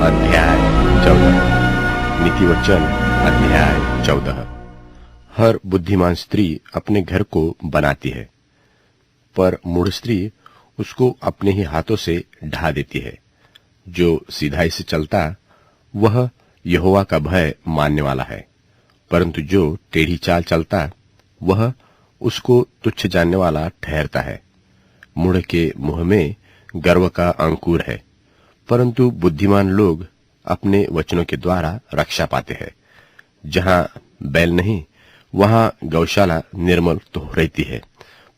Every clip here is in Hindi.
अध्याय 14। नीति वचन अध्याय 14। हर बुद्धिमान स्त्री अपने घर को बनाती है, पर मूढ़ स्त्री उसको अपने ही हाथों से ढा देती है। जो सीधाई से चलता वह यहोवा का भय मानने वाला है, परंतु जो टेढ़ी चाल चलता वह उसको तुच्छ जानने वाला ठहरता है। मूढ़ के मुंह में गर्व का अंकुर है, परंतु बुद्धिमान लोग अपने वचनों के द्वारा रक्षा पाते हैं। जहां बैल नहीं वहां गौशाला निर्मल तो रहती है,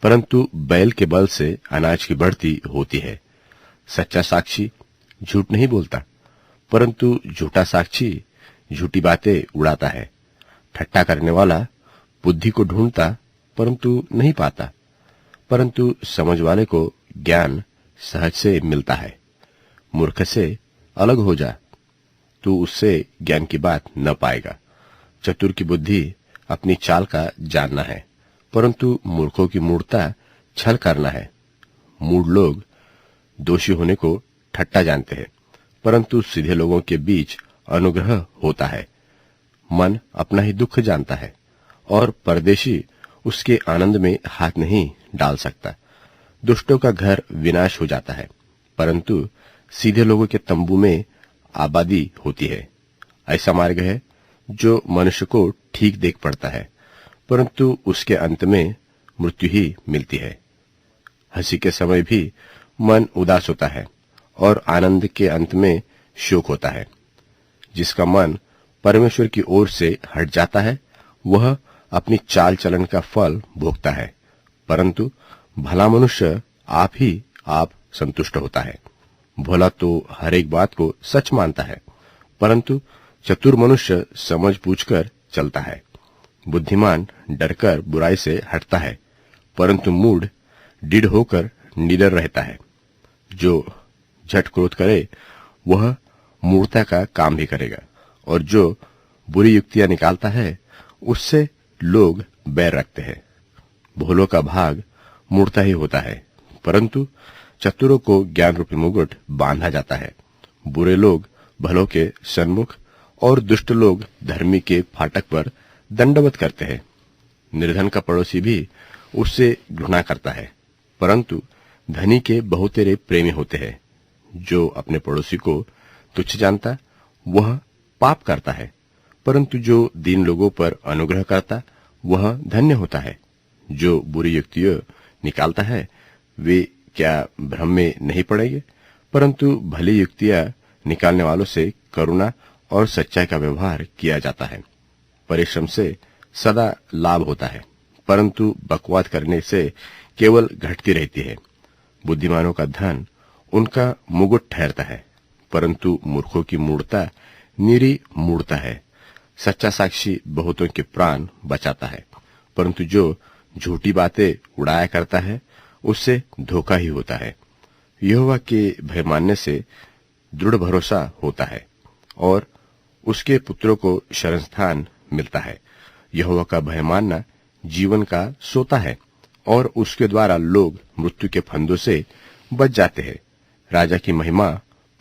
परंतु बैल के बल से अनाज की बढ़ती होती है। सच्चा साक्षी झूठ नहीं बोलता, परंतु झूठा साक्षी झूठी बातें उड़ाता है। ठट्ठा करने वाला बुद्धि को ढूंढता परंतु नहीं पाता, परंतु समझ वाले को ज्ञान सहज से मिलता है। मूर्ख से अलग हो जा, तू उससे ज्ञान की बात न पाएगा। चतुर की बुद्धि अपनी चाल का जानना है, परंतु मूर्खों की मूढ़ता छल करना है। मूढ़ लोग दोषी होने को ठट्ठा जानते हैं, परंतु सीधे लोगों के बीच अनुग्रह होता है। मन अपना ही दुख जानता है, और परदेशी उसके आनंद में हाथ नहीं डाल सकता। दुष्टों का घर विनाश हो जाता है, परंतु सीधे लोगों के तंबू में आबादी होती है। ऐसा मार्ग है जो मनुष्य को ठीक देख पड़ता है, परंतु उसके अंत में मृत्यु ही मिलती है। हंसी के समय भी मन उदास होता है, और आनंद के अंत में शोक होता है। जिसका मन परमेश्वर की ओर से हट जाता है वह अपनी चाल चलन का फल भोगता है, परंतु भला मनुष्य आप ही आप संतुष्ट होता है। भोला तो हर एक बात को सच मानता है, परंतु चतुर मनुष्य समझ पूछकर चलता है। बुद्धिमान डरकर बुराई से हटता है, परंतु मूढ़ दृढ़ होकर निडर रहता है। जो झट क्रोध करे वह मूढ़ता का काम भी करेगा, और जो बुरी युक्तियां निकालता है उससे लोग बैर रखते हैं। भोलों का भाग मूढ़ता ही होता है, परंतु चतुरों को ज्ञान रूपी मुकुट बांधा जाता है। बुरे लोग भलों के सन्मुख और दुष्ट लोग धर्मी के फाटक पर दंडवत करते हैं। निर्धन का पड़ोसी भी उससे घृणा करता है, परंतु धनी के बहुतेरे प्रेमी होते हैं। जो अपने पड़ोसी को तुच्छ जानता वह पाप करता है, परंतु जो दीन लोगों पर अनुग्रह करता वह धन्य होता है। जो बुरी युक्तियां निकालता है वे क्या भ्रम में नहीं पड़ेंगे, परंतु भली युक्तियां निकालने वालों से करुणा और सच्चाई का व्यवहार किया जाता है। परिश्रम से सदा लाभ होता है, परंतु बकवाद करने से केवल घटती रहती है। बुद्धिमानों का धन उनका मुकुट ठहरता है, परंतु मूर्खों की मूढ़ता निरी मूढ़ता है। सच्चा साक्षी बहुतों के प्राण बचाता है, परंतु जो झूठी बातें उड़ाया करता है उससे धोखा ही होता है। यहोवा के भय मानने से दृढ़ भरोसा होता है, और उसके पुत्रों को शरण स्थान मिलता है। यहोवा का भय मानना जीवन का सोता है, और उसके द्वारा लोग मृत्यु के फंदों से बच जाते हैं। राजा की महिमा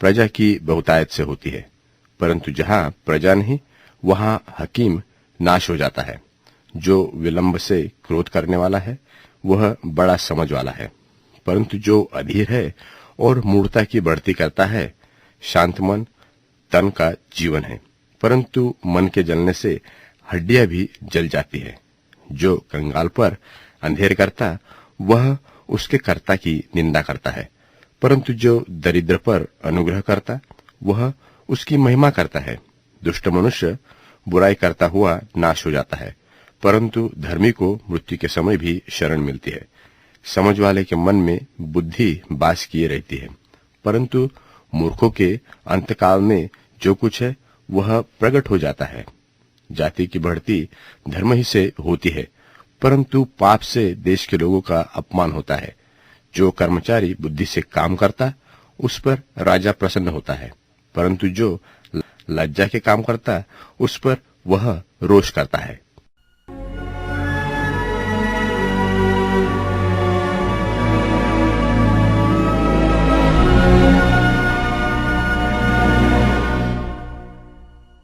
प्रजा की बहुतायत से होती है, परंतु जहां प्रजा नहीं वहां हकीम नाश हो जाता है। जो विलंब से क्रोध करने वाला है वह बड़ा समझ वाला है, परंतु जो अधीर है और मूढ़ता की बढ़ती करता है शांत मन तन का जीवन है, परंतु मन के जलने से हड्डियां भी जल जाती है। जो कंगाल पर अंधेर करता वह उसके कर्ता की निंदा करता है, परंतु जो दरिद्र पर अनुग्रह करता वह उसकी महिमा करता है। दुष्ट मनुष्य बुराई करता हुआ नाश हो जाता है, परंतु धर्मी को मृत्यु के समय भी शरण मिलती है। समझ वाले के मन में बुद्धि वास किए रहती है, परंतु मूर्खों के अंतकाल में जो कुछ है वह प्रकट हो जाता है। जाति की बढ़ती धर्म ही से होती है, परंतु पाप से देश के लोगों का अपमान होता है। जो कर्मचारी बुद्धि से काम करता उस पर राजा प्रसन्न होता है, परंतु जो लज्जा के काम करता उस पर वह रोष करता है।